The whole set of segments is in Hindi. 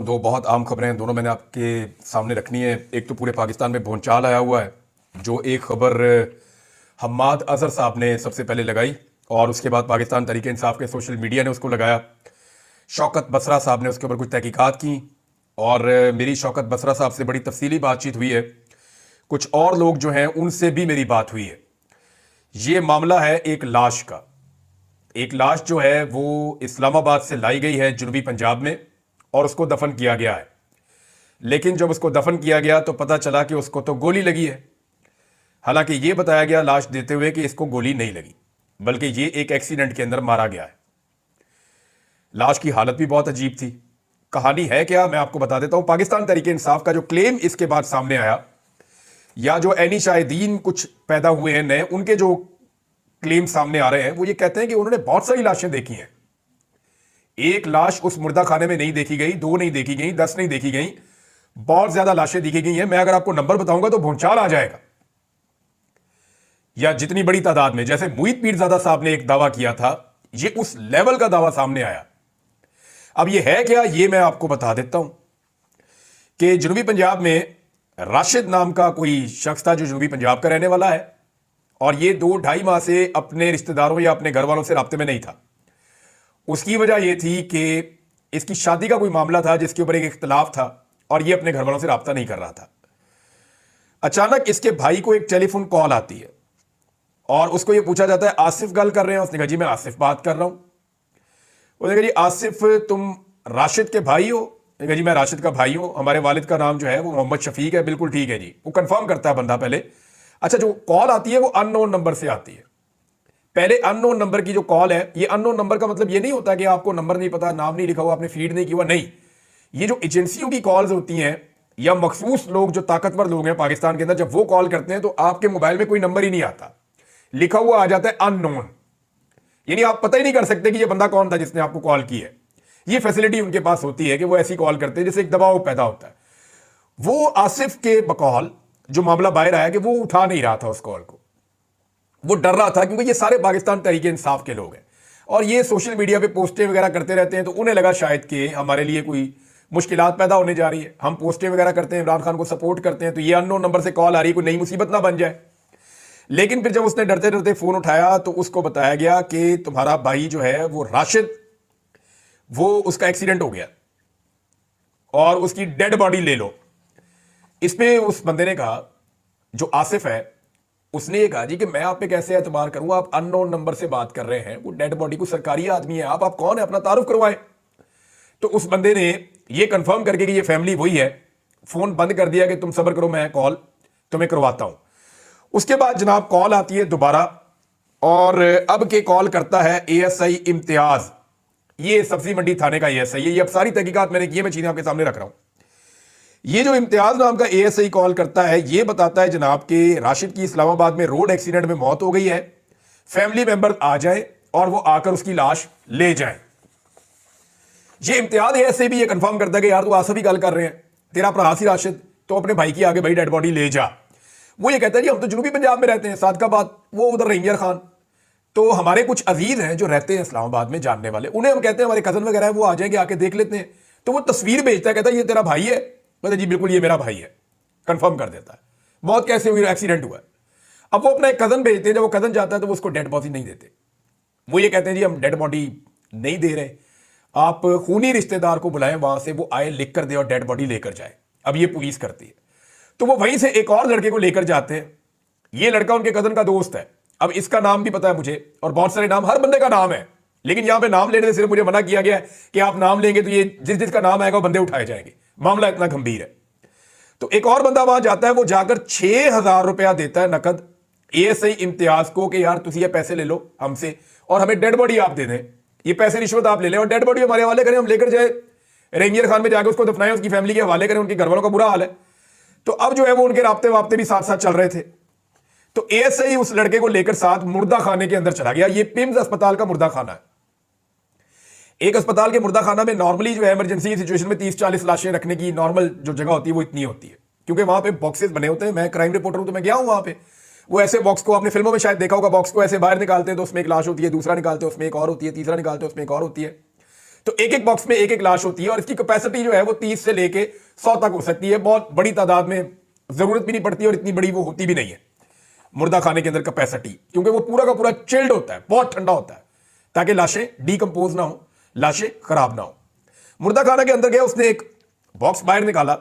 दो बहुत आम खबरें हैं, दोनों मैंने आपके सामने रखनी है। एक तो पूरे पाकिस्तान में भूचाल आया हुआ है, जो एक खबर हम्माद अजहर साहब ने सबसे पहले लगाई और उसके बाद पाकिस्तान तहरीक इंसाफ के सोशल मीडिया ने उसको लगाया। शौकत बसरा साहब ने उसके ऊपर कुछ तहकीकात की और मेरी शौकत बसरा साहब से बड़ी तफसीली बातचीत हुई है। कुछ और लोग जो हैं उनसे भी मेरी बात हुई है। ये मामला है एक लाश का। एक लाश जो है वो इस्लामाबाद से लाई गई है जनूबी पंजाब में और उसको दफन किया गया है। लेकिन जब उसको दफन किया गया तो पता चला कि उसको तो गोली लगी है। हालांकि ये बताया गया लाश देते हुए कि इसको गोली नहीं लगी, बल्कि ये एक एक्सीडेंट के अंदर मारा गया है। लाश की हालत भी बहुत अजीब थी। कहानी है क्या, मैं आपको बता देता हूं। पाकिस्तान तहरीक इंसाफ का जो क्लेम इसके बाद सामने आया, या जो एनी शाहिदीन कुछ पैदा हुए हैं नए, उनके जो क्लेम सामने आ रहे हैं वो ये कहते हैं कि उन्होंने बहुत सारी लाशें देखी हैं। एक लाश उस मुर्दा खाने में नहीं देखी गई, 2 नहीं देखी गई, 10 नहीं देखी गई, बहुत ज्यादा लाशें देखी गई हैं। मैं अगर आपको नंबर बताऊंगा तो भूचाल आ जाएगा। या जितनी बड़ी तादाद में, जैसे मुईद पीरजादा साहब ने एक दावा किया था, ये उस लेवल का दावा सामने आया। अब ये है क्या, ये मैं आपको बता देता हूं कि जनूबी पंजाब में राशिद नाम का कोई शख्स था जो जनूबी पंजाब का रहने वाला है और ये 2-2.5 माह से अपने रिश्तेदारों या अपने घर वालों से राब्ते में नहीं था। उसकी वजह यह थी कि इसकी शादी का कोई मामला था जिसके ऊपर एक इख्तलाफ था और ये अपने घर वालों से राब्ता नहीं कर रहा था। अचानक इसके भाई को एक टेलीफोन कॉल आती है और उसको ये पूछा जाता है, आसिफ गल कर रहे हैं? उसने कहा जी मैं आसिफ बात कर रहा हूं। उसने कहा जी आसिफ तुम राशिद के भाई हो? उसने कहा जी मैं राशिद का भाई हूं, हमारे वालिद का नाम जो है वो मोहम्मद शफीक है। बिल्कुल ठीक है जी। वो कंफर्म करता है बंदा पहले। अच्छा, जो कॉल आती है वो अननोन नंबर से आती है। पहले अननोन नंबर की जो कॉल है, ये अननोन नंबर का मतलब ये नहीं होता कि आपको नंबर नहीं पता, नाम नहीं लिखा हुआ, आपने फीड नहीं किया हुआ, नहीं। ये जो एजेंसियों की कॉल्स होती हैं या मखसूस लोग जो ताकतवर लोग हैं पाकिस्तान के अंदर, जब वो कॉल करते हैं तो आपके मोबाइल में कोई नंबर ही नहीं आता, लिखा हुआ आ जाता है अननोन। यानी आप पता ही नहीं कर सकते कि ये बंदा कौन था जिसने आपको कॉल की है। ये फैसिलिटी उनके पास होती है कि वो ऐसी कॉल करते हैं जिससे एक दबाव पैदा होता है। वो आसिफ के बकौल जो मामला बाहर आया कि वो उठा नहीं रहा था उस कॉल को, वो डर रहा था क्योंकि ये सारे पाकिस्तान तहरीक इंसाफ के लोग हैं और ये सोशल मीडिया पे पोस्टें वगैरह करते रहते हैं। तो उन्हें लगा शायद कि हमारे लिए कोई मुश्किलात पैदा होने जा रही है, हम पोस्टें वगैरह करते हैं, इमरान खान को सपोर्ट करते हैं, तो ये अननोन नंबर से कॉल आ रही है, कोई नई मुसीबत ना बन जाए। लेकिन फिर जब उसने डरते डरते फोन उठाया तो उसको बताया गया कि तुम्हारा भाई जो है वो राशिद, वो उसका एक्सीडेंट हो गया और उसकी डेड बॉडी ले लो। इसमें उस बंदे ने कहा, जो आसिफ है, उसने ये कहा जी कि मैं आप पे कैसे एतबार करूंगा, आप अननोन नंबर से बात कर रहे हैं, वो डेड बॉडी को सरकारी आदमी है, आप कौन है, अपना तारुफ करवाए। तो उस बंदे ने ये कंफर्म करके कि ये फैमिली वही है, फोन बंद कर दिया कि तुम सब्र करो, मैं कॉल तुम्हें करवाता हूं। उसके बाद जनाब कॉल आती है दोबारा और अब के कॉल करता है एएसआई इम्तियाज। ये सब्जी मंडी थाने का एएसआई है। ये अब सारी तहकीकात मैंने की है, मैं चीजें आपके सामने रख रहा हूं। ये जो इम्तियाज नाम का एएसआई कॉल करता है, ये बताता है जनाब कि राशिद की इस्लामाबाद में रोड एक्सीडेंट में मौत हो गई है, फैमिली मेंबर आ जाए और वो आकर उसकी लाश ले जाए। ये इम्तियाज एएसआई भी ये कंफर्म करता है कि यार तू आसिफ ही गल कर रहे हैं, तेरा भरा सी राशिद, तो अपने भाई की आगे भाई डेड बॉडी ले जा। वो ये कहता है जी हम तो जनूबी पंजाब में रहते हैं, सादकाबाद, वो उधर रेंजर खान। तो हमारे कुछ अजीज हैं जो रहते हैं इस्लामाबाद में, जानने वाले, उन्हें हम कहते हैं हमारे कजन वगैरह है, वो आ जाएंगे, आके देख लेते हैं। तो वो तस्वीर भेजता है, कहता है ये तेरा भाई है? कहता जी बिल्कुल ये मेरा भाई है, कंफर्म कर देता है। मौत कैसे हुई, एक्सीडेंट हुआ है। अब वो अपना एक कजन भेजते हैं, जब वो कजन जाता है तो वो उसको डेड बॉडी नहीं देते। वो ये कहते हैं जी हम डेड बॉडी नहीं दे रहे, आप खूनी रिश्तेदार को बुलाएं, वहां से वो आए, लिख कर दे और डेड बॉडी लेकर जाए। अब ये पुलिस करती है। तो वो वहीं से एक और लड़के को लेकर जाते हैं। ये लड़का उनके कजन का दोस्त है। अब इसका नाम भी पता है मुझे और बहुत सारे नाम, हर बंदे का नाम है, लेकिन यहां पे नाम लेने से सिर्फ मुझे मना किया गया है कि आप नाम लेंगे तो ये जिस जिसका नाम आएगा वो बंदे उठाए जाएंगे। मामला इतना गंभीर है। तो एक और बंदा वहां जाता है, वो जाकर 6,000 रुपया देता है नकद एएसआई इम्तियाज को कि यार तुम ये पैसे ले लो हमसे और हमें डेड बॉडी आप दे दें। ये पैसे रिश्वत आप ले लें और डेड बॉडी हमारे हवाले करें, हम लेकर जाए रेंजर खान में जाकर उसको दफनाएं, उसकी फैमिली के हवाले करें, उनके घर वालों का बुरा हाल है। तो अब जो है वो उनके राब्ते वाब्ते भी साथ साथ चल रहे थे। तो एएसआई उस लड़के को लेकर साथ मुर्दा खाने के अंदर चला गया। ये पिम्स अस्पताल का मुर्दा खाना है। एक अस्पताल के मुर्दा खाना में नॉर्मली जो है इमरजेंसी सिचुएशन में 30-40 लाशें रखने की नॉर्मल जो जगह होती है वो इतनी होती है, क्योंकि वहां पे बॉक्सेस बने होते हैं। मैं क्राइम रिपोर्टर हूं तो मैं गया हूं वहां पे। वो ऐसे बॉक्स को आपने फिल्मों में शायद देखा होगा, बॉक्स को ऐसे बाहर निकालते हैं तो उसमें एक लाश होती है, दूसरा निकालते हैं उसमें एक और होती है, तीसरा निकालते हैं उसमें एक और होती है। तो एक एक बॉक्स में एक एक लाश होती है और इसकी कैपेसिटी जो है वो 30 से लेके 100 तक हो सकती है। बहुत बड़ी तादाद में जरूरत भी नहीं पड़ती और इतनी बड़ी वो होती भी नहीं है मुर्दा खाने के अंदर कैपेसिटी, क्योंकि वो पूरा का पूरा चिल्ड होता है, बहुत ठंडा होता है, ताकि लाशें डीकंपोज ना हो, लाशें खराब ना हो। मुर्दा खाना के अंदर गया, उसने एक बॉक्स बाहर निकाला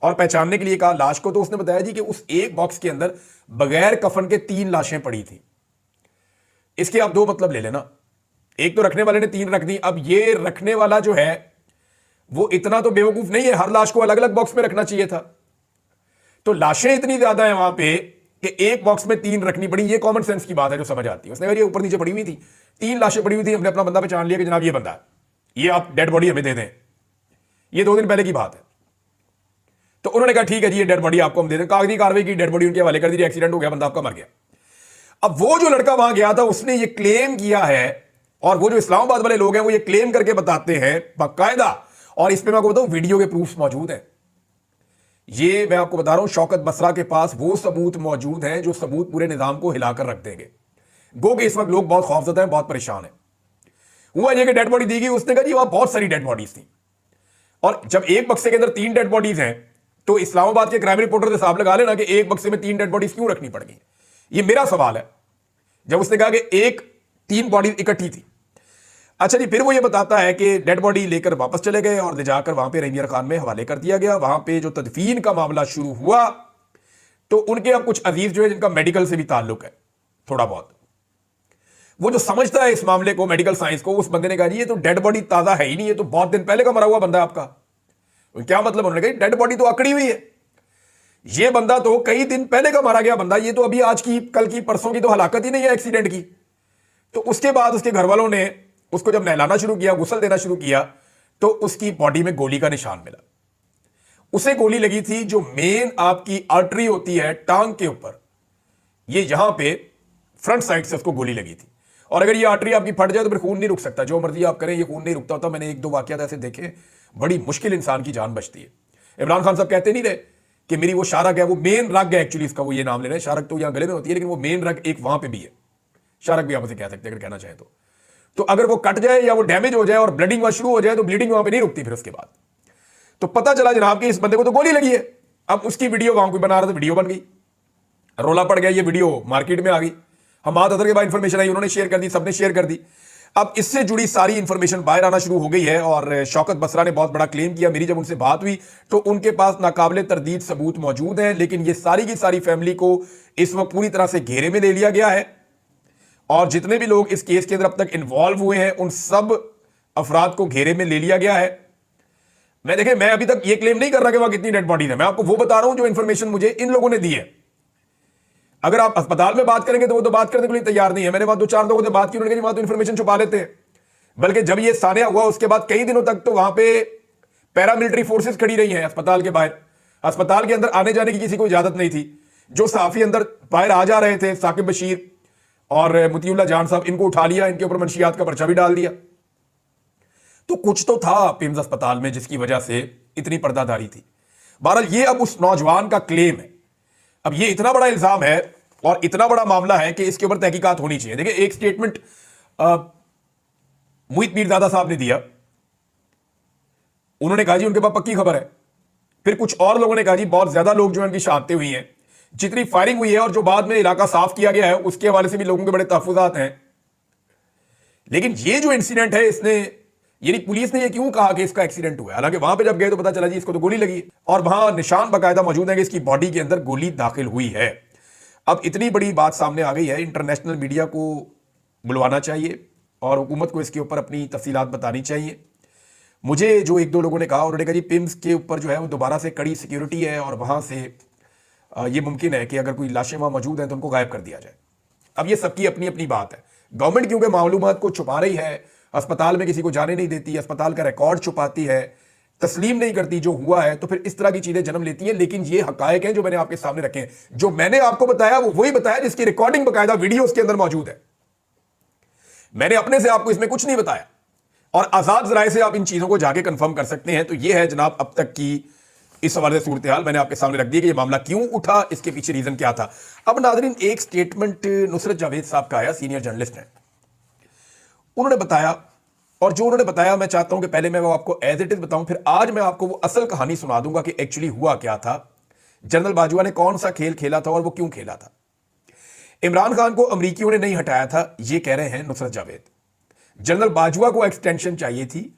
और पहचानने के लिए कहा लाश को, तो उसने बताया जी कि उस एक बॉक्स के अंदर बगैर कफन के 3 लाशें पड़ी थी। इसके आप 2 मतलब ले लेना, एक तो रखने वाले ने 3 रख दी, अब ये रखने वाला जो है वो इतना तो बेवकूफ नहीं है, हर लाश को अलग अलग बॉक्स में रखना चाहिए था। तो लाशें इतनी ज्यादा है वहां पे कि एक बॉक्स में 3 रखनी पड़ी, ये कॉमन सेंस की बात है जो समझ आती है। उसने कहा ये ऊपर नीचे पड़ी हुई थी, 3 लाशें पड़ी हुई थी, हमने अपना बंदा पहचान लिया कि जनाब ये बंदा है, ये आप डेड बॉडी हमें दे दें। ये 2 दिन पहले की बात है। तो उन्होंने कहा ठीक है जी ये डेड बॉडी आपको हम दे दें, कागजी कार्रवाई की, डेड बॉडी उनके हवाले कर दी, एक्सीडेंट हो गया, बंदा आपका मर गया। अब वो जो लड़का वहां गया था उसने ये क्लेम किया है, और वो जो इस्लामाबाद वाले लोग हैं वो ये क्लेम करके बताते हैं बाकायदा, और इस पे मैं आपको बताऊं वीडियो के प्रूफ्स मौजूद हैं। ये मैं आपको बता रहा हूं, शौकत बसरा के पास वो सबूत मौजूद हैं जो सबूत पूरे निजाम को हिलाकर रख देंगे। गो के इस वक्त लोग बहुत खौफजदा हैं, बहुत परेशान हैं। हुआ ये कि डेड बॉडी दी गई, उसने कहा जी वहां बहुत सारी डेड बॉडीज थी, और जब एक बक्से के अंदर 3 डेड बॉडीज हैं तो इस्लामाबाद के क्राइम रिपोर्टर से हिसाब लगा लेना कि एक बक्से में 3 डेड बॉडीज क्यों रखनी पड़ गई। ये मेरा सवाल है, जब उसने कहा कि 3 बॉडी इकट्ठी थी। अच्छा जी, फिर वो ये बताता है कि डेड बॉडी लेकर वापस चले गए और ले जाकर वहां पे रहीमियर खान में हवाले कर दिया गया। वहां पे जो तदफीन का मामला शुरू हुआ तो उनके अब कुछ अजीज जो है जिनका मेडिकल से भी ताल्लुक है थोड़ा बहुत, वो जो समझता है इस मामले को, मेडिकल साइंस को, उस बंदे ने कहा जी ये तो डेड बॉडी ताजा है ही नहीं, ये तो बहुत दिन पहले का मरा हुआ बंदा है आपका। क्या मतलब? उन्होंने कहा डेड बॉडी तो अकड़ी हुई है, ये बंदा तो कई दिन पहले का मारा गया बंदा, ये तो अभी आज की, कल की, परसों की तो हलाकत ही नहीं है एक्सीडेंट की। तो उसके बाद उसके घर वालों ने उसको जब नहलाना शुरू किया, गुस्ल देना शुरू किया, तो उसकी बॉडी में गोली का निशान मिला। उसे गोली लगी थी जो मेन आपकी आर्टरी होती है टांग के ऊपर, ये यहां पे फ्रंट साइड से उसको गोली लगी थी। और अगर ये आर्टरी आपकी फट जाए तो फिर खून नहीं रुक सकता, जो मर्जी आप करें ये खून नहीं रुकता होता। मैंने 1-2 वाकयात ऐसे देखे, बड़ी मुश्किल इंसान की जान बचती है। इमरान खान साहब कहते नहीं रहे कि मेरी वो शारक है, वो मेन रग है एक्चुअली, इसका वो ये नाम ले रहे हैं। शारक तो यहां गले में होती है, लेकिन वो मेन रग एक वहां पे भी है, शारक भी आप उसे कह सकते हैं अगर कहना चाहे तो अगर वो कट जाए या वो डैमेज हो जाए और ब्लीडिंग वहां शुरू हो जाए तो ब्लीडिंग वहां पे नहीं रुकती फिर उसके बाद। तो पता चला जनाब कि इस बंदे को तो गोली लगी है। अब उसकी वीडियो वहां कोई बना रहा था, वीडियो बन गई, रोला पड़ गया, ये वीडियो मार्केट में आ गई। हमाद अदर के बाद इंफॉर्मेशन आई, उन्होंने शेयर कर दी, सबने शेयर कर दी। अब इससे जुड़ी सारी इंफॉर्मेशन बाहर आना शुरू हो गई है और शौकत बसरा ने बहुत बड़ा क्लेम किया। मेरी जब उनसे बात हुई तो उनके पास नाकाबिले तरदीद सबूत मौजूद हैं, लेकिन ये सारी की सारी फैमिली को इस वक्त पूरी तरह से घेरे में ले लिया गया है और जितने भी लोग इस केस के अंदर अब तक इन्वॉल्व हुए हैं उन सब अफराद को घेरे में ले लिया गया है। मैं अभी तक ये क्लेम नहीं कर रहा कि वहां कितनी डेड बॉडीज है, मैं आपको वो बता रहा हूं जो इंफॉर्मेशन मुझे इन लोगों ने दी है। अगर आप अस्पताल में बात करेंगे तो वो तो बात करने के लिए तैयार नहीं है। मैंने वहां 2-4 लोगों से बात की, उन्होंने कहा वहां तो इंफॉर्मेशन छुपा लेते हैं। बल्कि जब ये सानिया हुआ उसके बाद कई दिनों तक तो वहां पे पैरामिलिट्री फोर्सेस खड़ी रही हैं अस्पताल के बाहर। अस्पताल के अंदर आने जाने की किसी को इजाजत नहीं थी। जो सहाफी अंदर बाहर आ जा रहे थे, साकिब बशीर और मुतीउल्लाह जान साहब, इनको उठा लिया, इनके ऊपर मंशियात का पर्चा भी डाल दिया। तो कुछ तो था पिम्स अस्पताल में जिसकी वजह से इतनी पर्दादारी थी। बहरहाल ये अब उस नौजवान का क्लेम है। अब ये इतना बड़ा इल्जाम है और इतना बड़ा मामला है कि इसके ऊपर तहकीकात होनी चाहिए। देखिए एक स्टेटमेंट मुहित पीरजादा साहब ने दिया, उन्होंने कहा जी उनके पास पक्की खबर है। फिर कुछ और लोगों ने कहा जी बहुत ज्यादा लोग जो है उनकी शहादतें हुई हैं, जितनी फायरिंग हुई है और जो बाद में इलाका साफ किया गया है उसके हवाले से भी लोगों के बड़े तहफुजात हैं। लेकिन ये जो इंसिडेंट है इसने, यानी पुलिस ने ये क्यों कहा कि इसका एक्सीडेंट हुआ है, हालांकि वहां पे जब गए तो पता चला जी इसको तो गोली लगी और वहां निशान बाकायदा मौजूद है कि इसकी बॉडी के अंदर गोली दाखिल हुई है। अब इतनी बड़ी बात सामने आ गई है, इंटरनेशनल मीडिया को बुलवाना चाहिए और हुकूमत को इसके ऊपर अपनी तफसीलात बतानी चाहिए। मुझे जो 1-2 लोगों ने कहा, उन्होंने कहा जी पिम्स के ऊपर जो है वो दोबारा से कड़ी सिक्योरिटी है और वहां से ये मुमकिन है कि अगर कोई लाशें वहां मौजूद हैं तो उनको गायब कर दिया जाए। अब ये सबकी अपनी अपनी बात है। गवर्नमेंट क्योंकि मालूमात को छुपा रही है, अस्पताल में किसी को जाने नहीं देती, अस्पताल का रिकॉर्ड छुपाती है, तस्लीम नहीं करती जो हुआ है, तो फिर इस तरह की चीजें जन्म लेती हैं। लेकिन ये हकायक हैं जो मैंने आपके सामने रखे हैं। जो मैंने आपको बताया वो वही बताया जिसकी रिकॉर्डिंग बाकायदा वीडियो उसके अंदर मौजूद है। मैंने अपने से आपको इसमें कुछ नहीं बताया और आजाद जराए से आप इन चीजों को जाके कंफर्म कर सकते हैं। तो ये है जनाब अब तक की इस हवाले से सूरत हाल मैंने आपके सामने रख दी कि ये मामला क्यों उठा, इसके पीछे रीजन क्या था। अब नाज़रीन एक स्टेटमेंट नुसरत जावेद साहब का आया, सीनियर जर्नलिस्ट हैं। उन्होंने बताया और जो उन्होंने बताया, मैं चाहता हूं कि पहले मैं वो आपको एज इट इज बताऊं, फिर आज मैं आपको वो असल कहानी सुना दूंगा कि एक्चुअली हुआ क्या था, जनरल बाजवा ने कौन सा खेल खेला था और वो क्यों खेला था। इमरान खान को अमरीकियों ने नहीं हटाया था, ये कह रहे हैं नुसरत जावेद। जनरल बाजवा को एक्सटेंशन चाहिए थी,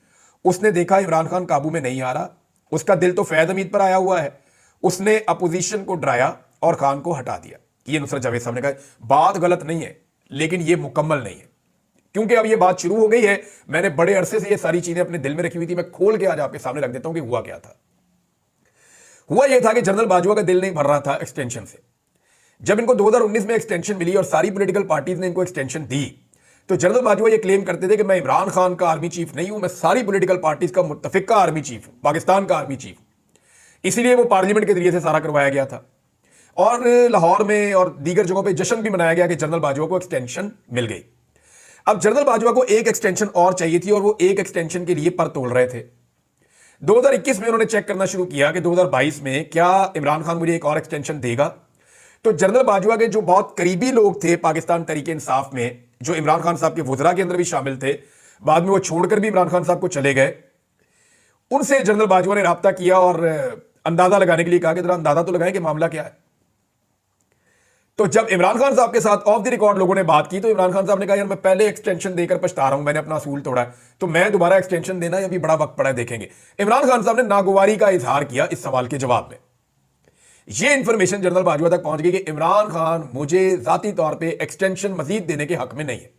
उसने देखा इमरान खान काबू में नहीं आ रहा, उसका दिल तो फैज हमीद पर आया हुआ है, उसने अपोजिशन को डराया और खान को हटा दिया। ये नुसरत जावेद साहब ने कहा। बात गलत नहीं है, लेकिन ये मुकम्मल नहीं है, क्योंकि अब ये बात शुरू हो गई है। मैंने बड़े अरसे से ये सारी चीजें अपने दिल में रखी हुई थी, मैं खोल के आज आपके सामने रख देता हूं कि हुआ क्या था। हुआ यह था कि जनरल बाजवा का दिल नहीं भर रहा था एक्सटेंशन से। जब इनको 2019 में एक्सटेंशन मिली और सारी पॉलिटिकल पार्टीज ने इनको एक्सटेंशन दी, तो जनरल बाजवा ये क्लेम करते थे कि मैं इमरान खान का आर्मी चीफ नहीं हूं, मैं सारी पॉलिटिकल पार्टीज का मुत्तफिका आर्मी चीफ हूं, पाकिस्तान का आर्मी चीफ। इसीलिए वो पार्लियामेंट के जरिए से सारा करवाया गया था और लाहौर में और दीगर जगहों पर जश्न भी मनाया गया कि जनरल बाजवा को एक्सटेंशन मिल गई। अब जनरल बाजवा को एक एक्सटेंशन और चाहिए थी और वो एक एक्सटेंशन के लिए पर तोड़ रहे थे। 2021 में उन्होंने चेक करना शुरू किया कि 2022 में क्या इमरान खान मुझे एक और एक्सटेंशन देगा। तो जनरल बाजवा के जो बहुत करीबी लोग थे पाकिस्तान तहरीक इंसाफ में, जो इमरान खान साहब के वज़रा के अंदर भी शामिल थे, बाद में वो छोड़कर भी इमरान खान साहब को चले गए, उनसे जनरल बाजवा ने राब्ता किया और अंदाजा लगाने के लिए कहा कि जरा अंदाजा तो लगाएं कि मामला क्या है। तो जब इमरान खान साहब के साथ ऑफ द रिकॉर्ड लोगों ने बात की, तो इमरान खान साहब ने कहा यार मैं पहले एक्सटेंशन देकर पछता रहा हूं, मैंने अपना असूल तोड़ा है, तो मैं दोबारा एक्सटेंशन देना अभी बड़ा वक्त पड़ा है, देखेंगे। इमरान खान साहब ने नागवारी का इजहार किया इस सवाल के जवाब में। यह इंफॉर्मेशन जनरल बाजवा तक पहुंच गई कि इमरान खान मुझे जाती तौर पर एक्सटेंशन मजीद देने के हक में नहीं है।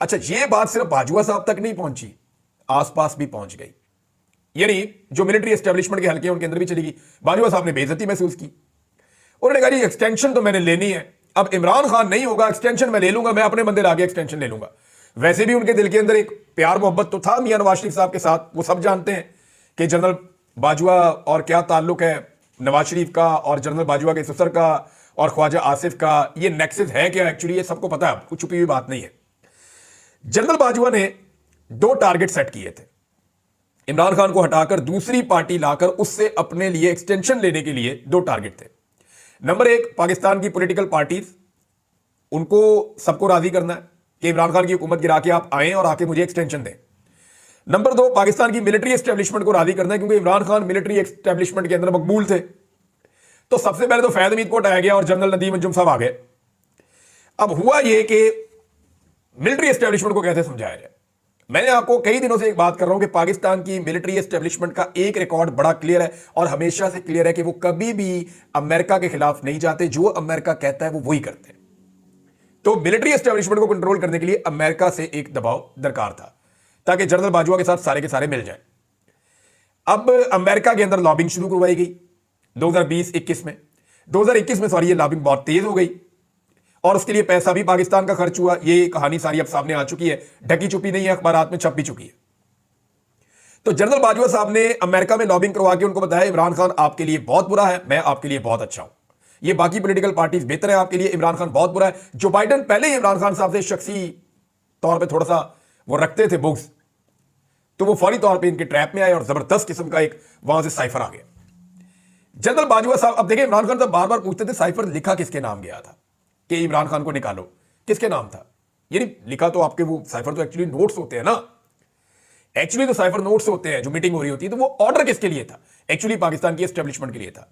अच्छा, यह बात सिर्फ बाजवा साहब तक नहीं पहुंची, आसपास भी पहुंच गई, यानी जो मिलिट्री एस्टेब्लिशमेंट के हल्के हैं उनके अंदर भी चली गई। बाजवा साहब ने बेइज्जती महसूस की, उन्होंने कहा जी एक्सटेंशन तो मैंने लेनी है, अब इमरान खान नहीं होगा, एक्सटेंशन मैं ले लूंगा, मैं अपने बंदे लाके एक्सटेंशन ले लूंगा। वैसे भी उनके दिल के अंदर एक प्यार मोहब्बत तो था मियां नवाज शरीफ साहब के साथ, वो सब जानते हैं कि जनरल बाजवा और क्या ताल्लुक है नवाज शरीफ का और जनरल बाजवा के ससुर का और ख्वाजा आसिफ का, ये नेक्सस है क्या एक्चुअली, ये सबको पता है, कुछ छुपी हुई बात नहीं है। जनरल बाजवा ने 2 टारगेट सेट किए थे, इमरान खान को हटाकर दूसरी पार्टी लाकर उससे अपने लिए एक्सटेंशन लेने के लिए 2 टारगेट थे। नंबर 1, पाकिस्तान की पॉलिटिकल पार्टीज, उनको सबको राजी करना है कि इमरान खान की हुकूमत गिरा के आप आएं और आके मुझे एक्सटेंशन दें। नंबर 2, पाकिस्तान की मिलिट्री एस्टेब्लिशमेंट को राजी करना है, क्योंकि इमरान खान मिलिट्री एस्टेब्लिशमेंट के अंदर मकबूल थे। तो सबसे पहले तो फैज हमीद को हटाया गया और जनरल नदीम अंजुम साहब आ गए। अब हुआ यह कि मिलिट्री एस्टेब्लिशमेंट को कैसे समझाया जाए। मैंने आपको कई दिनों से एक बात कर रहा हूं कि पाकिस्तान की मिलिट्री एस्टेब्लिशमेंट का एक रिकॉर्ड बड़ा क्लियर है और हमेशा से क्लियर है कि वो कभी भी अमेरिका के खिलाफ नहीं जाते, जो अमेरिका कहता है वो वही करते हैं। तो मिलिट्री एस्टेब्लिशमेंट को कंट्रोल करने के लिए अमेरिका से एक दबाव दरकार था ताकि जनरल बाजवा के साथ सारे के सारे मिल जाएं। अब अमेरिका के अंदर लॉबिंग शुरू करवाई गई 2021 में, सॉरी, ये लॉबिंग बहुत तेज हो गई और उसके लिए पैसा भी पाकिस्तान का खर्च हुआ। ये कहानी सारी अब सामने आ चुकी है, ढकी छुपी नहीं है, अखबारात में छप भी चुकी है। तो जनरल बाजवा साहब ने अमेरिका में लॉबिंग करवा के उनको बताया इमरान खान आपके लिए बहुत बुरा है, मैं आपके लिए बहुत अच्छा हूं, ये बाकी पॉलिटिकल पार्टीज बेहतर है आपके लिए, इमरान खान बहुत बुरा है। जो बाइडन पहले ही इमरान खान साहब से शख्सी तौर पर थोड़ा सा वो रखते थे बुग्स, तो वो फौरी तौर पर इनके ट्रैप में आए और जबरदस्त किस्म का एक वहां से साइफर आ गया। जनरल बाजवा साहब, अब देखिए इमरान खान साहब बार बार पूछते थे साइफर लिखा किसके नाम गया था कि इमरान खान को निकालो, किसके नाम था। यानी लिखा तो आपके वो साइफर तो एक्चुअली नोट्स होते हैं ना, एक्चुअली तो साइफर नोट्स होते हैं, जो मीटिंग हो रही होती है, तो वो ऑर्डर किसके लिए था, एक्चुअली पाकिस्तान की एस्टेब्लिशमेंट के लिए था।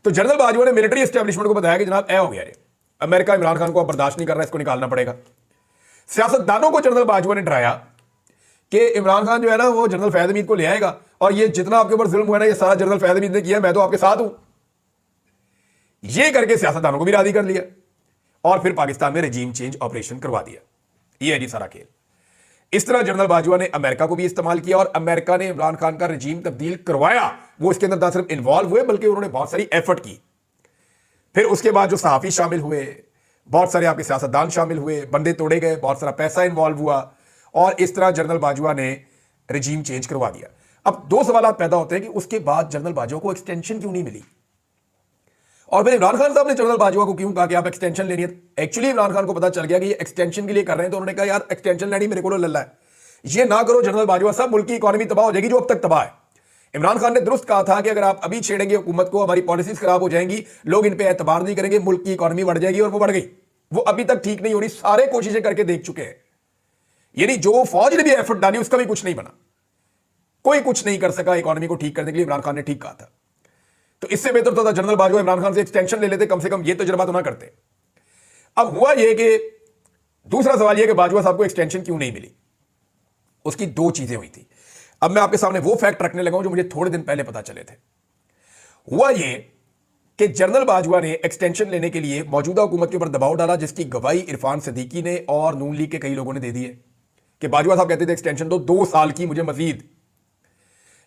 तो जनरल बाजवा ने मिलिट्री एस्टेब्लिशमेंट को बताया कि जनाब ऐ हो गया रे, अमेरिका इमरान खान को अब बर्दाश्त नहीं कर रहा, इसको निकालना पड़ेगा। सियासतदानों को जनरल बाजवा ने डराया कि इमरान खान जो है ना वो जनरल फैज हमीद को ले आएगा और ये जितना आपके ऊपर जुल्म हुआ ना ये सारा जनरल फैज हमीद ने किया, मैं तो आपके साथ हूं। ये करके सियासतदानों को भी राजी कर लिया और फिर पाकिस्तान में रजीम चेंज ऑपरेशन करवा दिया। ये है जी सारा खेल। इस तरह जनरल बाजवा ने अमेरिका को भी इस्तेमाल किया और अमेरिका ने इमरान खान का रजीम तब्दील करवाया। वो इसके अंदर ना सिर्फ इन्वॉल्व हुए बल्कि उन्होंने बहुत सारी एफर्ट की। फिर उसके बाद जो सहाफी शामिल हुए, बहुत सारे आपके सियासतदान शामिल हुए, बंदे तोड़े गए, बहुत सारा पैसा इन्वॉल्व हुआ और इस तरह जनरल बाजवा ने रजीम चेंज करवा दिया। अब 2 सवाल पैदा होते हैं कि उसके बाद जनरल बाजवा को एक्सटेंशन क्यों नहीं मिली और फिर इमरान खान साहब ने जनरल बाजवा को क्यों कहा कि आप एक्सटेंशन लेनी है। एक्चुअली इमरान खान को पता चल गया कि ये एक्सटेंशन के लिए कर रहे हैं, तो उन्होंने कहा यार एक्सटेंशन लेनी मेरे को लल्ला है, ये ना करो जनरल बाजवा साहब, मुल्क की इकोनॉमी तबाह हो जाएगी जो अब तक तबाह है। इमरान खान ने दुरुस्त कहा था कि अगर आप अभी छेड़ेंगे हुकूमत को, हमारी पॉलिसीज खराब हो जाएंगी, लोग इन पे एतबार नहीं करेंगे, मुल्क की इकोनॉमी बढ़ जाएगी और वो बढ़ गई। वो अभी तक ठीक नहीं हो रही, सारे कोशिशें करके देख चुके हैं। यानी जो फौज ने भी एफर्ट डाली उसका भी कुछ नहीं बना, कोई कुछ नहीं कर सका इकोनॉमी को ठीक करने के लिए। इमरान खान ने ठीक कहा था, तो इससे बेहतर तो था जनरल बाजवा इमरान खान से एक्सटेंशन ले लेते, कम से कम ये तजुर्बा तो ना करते। अब हुआ यह कि दूसरा सवाल यह कि बाजवा साहब को एक्सटेंशन क्यों नहीं मिली, उसकी दो चीजें हुई थी। अब मैं आपके सामने वो फैक्ट रखने लगा हूं जो मुझे थोड़े दिन पहले पता चले थे। हुआ यह कि जनरल बाजवा ने एक्सटेंशन लेने के लिए मौजूदा हुकूमत के ऊपर दबाव डाला, जिसकी गवाही इरफान सिद्दीकी ने और नून लीग के कई लोगों ने दे दी है कि बाजवा साहब कहते थे एक्सटेंशन दो 2 साल की मुझे मजीद,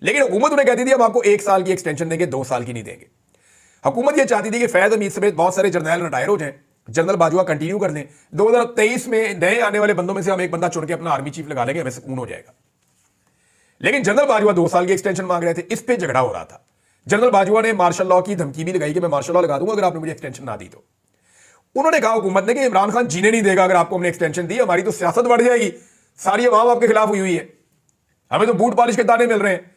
लेकिन हुकूमत उन्हें कहती थी हम आपको 1 साल की एक्सटेंशन देंगे, 2 साल की नहीं देंगे। हुकूमत यह चाहती थी कि फैज हमीद समेत बहुत सारे जर्नल रिटायर हो जाएं, जनरल बाजवा कंटिन्यू कर लें, 2023 में नए आने वाले बंदों में से हम एक बंदा चुन के अपना आर्मी चीफ लगा लेंगे, हमें सुकून हो जाएगा। लेकिन जनरल बाजवा 2 साल की एक्सटेंशन मांग रहे थे, इस पे झगड़ा हो रहा था। जनरल बाजवा ने मार्शल लॉ की धमकी भी लगाई कि मैं मार्शल लॉ लगा दूंगा अगर आपने मुझे एक्सटेंशन ना दी तो। उन्होंने कहा हुकूमत ने कि इमरान खान जीने नहीं देगा अगर आपको हमने एक्सटेंशन दी, हमारी तो सियासत बढ़ जाएगी, सारी अवाम आपके खिलाफ हुई है, हमें तो बूट पॉलिश के दाने मिल रहे हैं।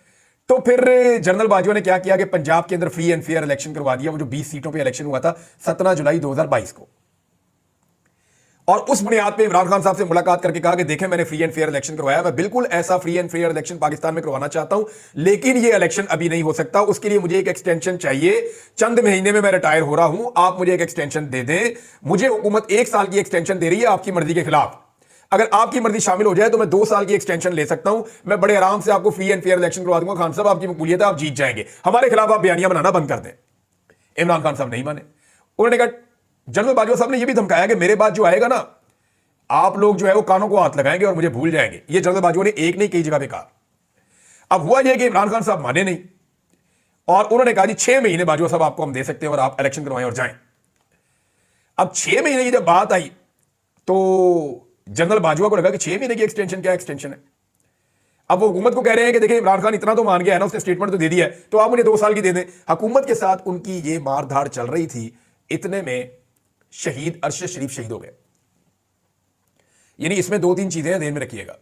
तो फिर जनरल बाजवा ने क्या किया कि पंजाब के अंदर फ्री एंड फेयर इलेक्शन करवा दिया। वो जो 20 सीटों पे इलेक्शन हुआ था 17 जुलाई 2022 को, और उस बुनियाद पे इमरान खान साहब से मुलाकात करके कहा कि देखें मैंने फ्री एंड फेयर इलेक्शन करवाया, मैं बिल्कुल ऐसा free and fair election Pakistan में करवाना चाहता हूं, लेकिन ये इलेक्शन अभी नहीं हो सकता, उसके लिए मुझे एक एक्सटेंशन चाहिए, चंद महीने में मैं रिटायर हो रहा हूं, आप मुझे एक एक्सटेंशन दे दें। मुझे हुकूमत 1 साल की एक्सटेंशन दे रही है आपकी मर्जी के खिलाफ, अगर आपकी मर्जी शामिल हो जाए तो मैं 2 साल की एक्सटेंशन ले सकता हूं, मैं बड़े आराम से आपको फ्री एंड फेयर इलेक्शन करवा दूंगा। खान साहब आपकी मकबूलियत है, आप जीत जाएंगे, हमारे खिलाफ आप बयानियां बनाना बंद कर दें। इमरान खान साहब नहीं माने, उन्होंने कहा, जनरल बाजवा साहब ने यह भी धमकाया कि मेरे बाद जो आएगा ना, आप लोग जो है वो कानों को हाथ लगाएंगे और मुझे भूल जाएंगे। ये जनरल बाजवा ने एक नहीं कई जगह पे कहा। अब हुआ यह कि इमरान खान साहब माने नहीं और उन्होंने कहा जी 6 महीने बाजवा साहब आपको हम दे सकते हैं और आप इलेक्शन करवाएं और जाएं। अब 6 महीने की जब बात आई तो जनरल बाजवा को लगा कि 6 महीने की एक्सटेंशन क्या एक्सटेंशन है। अब वो हुकूमत को कह रहे हैं कि देखिए इमरान खान इतना तो मान गया है ना, उसने स्टेटमेंट तो दे दिया है, तो आप मुझे 2 साल की दे दें। हुकूमत के साथ उनकी ये मारधाड़ चल रही थी, इतने में शहीद अरशद शरीफ शहीद हो गए। यानी इसमें 2-3 चीजें ध्यान में रखिएगा।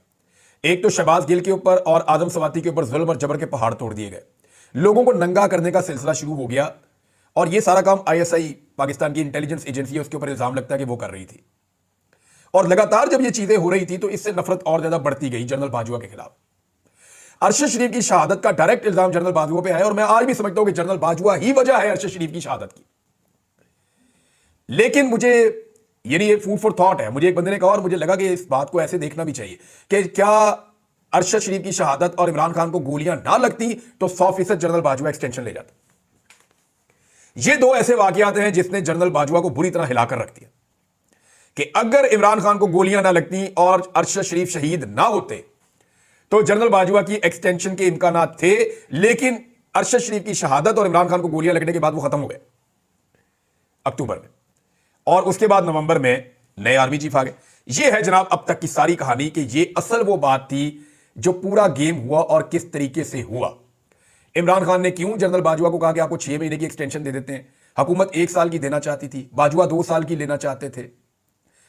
एक तो शहबाज गिल के ऊपर और आदम सवाती के ऊपर जुल्म और जबर के पहाड़ तोड़ दिए गए, लोगों को नंगा करने का सिलसिला शुरू हो गया, और यह सारा काम ISI पाकिस्तान की इंटेलिजेंस एजेंसी है उसके ऊपर इल्जाम लगता है कि वो कर रही थी। और लगातार जब ये चीजें हो रही थी तो इससे नफरत और ज्यादा बढ़ती गई जनरल बाजवा के खिलाफ। अरशद शरीफ की शहादत का डायरेक्ट इल्जाम जनरल बाजवा पे आया, और मैं आज भी समझता हूं कि जनरल बाजवा ही वजह है अरशद शरीफ की शहादत की। लेकिन मुझे यानी ये फूड फॉर थॉट है, मुझे एक बंदे ने कहा और मुझे लगा कि इस बात को ऐसे देखना भी चाहिए कि क्या अरशद शरीफ की शहादत और इमरान खान को गोलियां ना लगती तो 100% जनरल बाजवा एक्सटेंशन ले जाता। ये 2 ऐसे वाकयात हैं जिसने जनरल बाजवा को बुरी तरह हिलाकर रख दिया कि अगर इमरान खान को गोलियां ना लगती और अरशद शरीफ शहीद ना होते तो जनरल बाजवा की एक्सटेंशन के इम्कानात थे, लेकिन अरशद शरीफ की शहादत और इमरान खान को गोलियां लगने के बाद वो खत्म हो गए अक्टूबर में, और उसके बाद नवंबर में नए आर्मी चीफ आ गए। ये है जनाब अब तक की सारी कहानी कि ये असल वो बात थी जो पूरा गेम हुआ और किस तरीके से हुआ। इमरान खान ने क्यों जनरल बाजवा को कहा कि आपको 6 महीने की एक्सटेंशन दे देते हैं, हुकूमत 1 साल की देना चाहती थी, बाजवा 2 साल की लेना चाहते थे,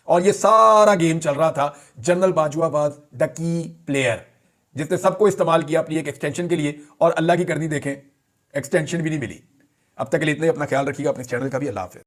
और ये सारा गेम चल रहा था। General Bajwa was the key player जिसने सबको इस्तेमाल किया अपनी एक एक्सटेंशन के लिए, और अल्लाह की करनी देखें एक्सटेंशन भी नहीं मिली। अब तक के लिए इतना ही, अपना ख्याल रखिएगा, अपने चैनल का भी। अल्लाह हाफिज़।